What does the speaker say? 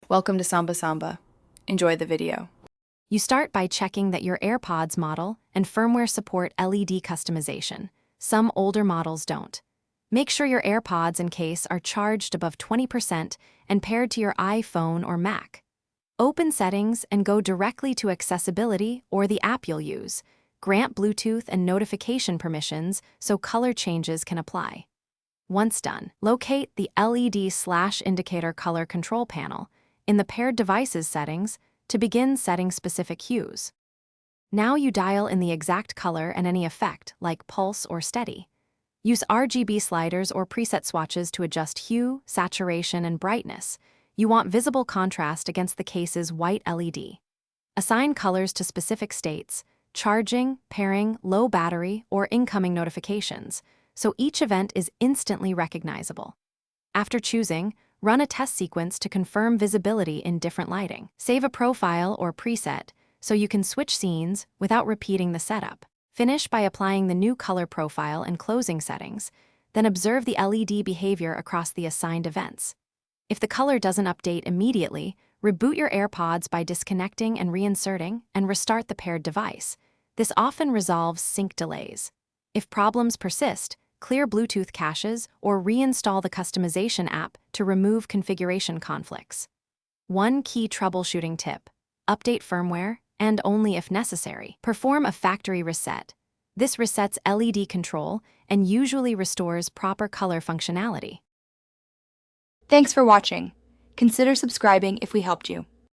Welcome to Samba Samba. Enjoy the video. You start by checking that your Airpods model and firmware support LED customization. Some older models don't. Make sure your Airpods and case are charged above 20% and paired to your iPhone or Mac. Open Settings and go directly to Accessibility or the app you'll use. Grant Bluetooth and notification permissions so color changes can apply. Once done, locate the LED/indicator color control panel in the Paired Devices settings to begin setting specific hues. Now you dial in the exact color and any effect, like pulse or steady. Use RGB sliders or preset swatches to adjust hue, saturation, and brightness. You want visible contrast against the case's white LED. Assign colors to specific states, charging, pairing, low battery, or incoming notifications, so each event is instantly recognizable. After choosing, run a test sequence to confirm visibility in different lighting. Save a profile or preset so you can switch scenes without repeating the setup. Finish by applying the new color profile and closing settings, then observe the LED behavior across the assigned events. If the color doesn't update immediately, reboot your Airpods by disconnecting and reinserting and restart the paired device. This often resolves sync delays. If problems persist, clear Bluetooth caches or reinstall the customization app to remove configuration conflicts. One key troubleshooting tip: update firmware, and only if necessary. Perform a factory reset. This resets LED control and usually restores proper color functionality. Thanks for watching. Consider subscribing if we helped you.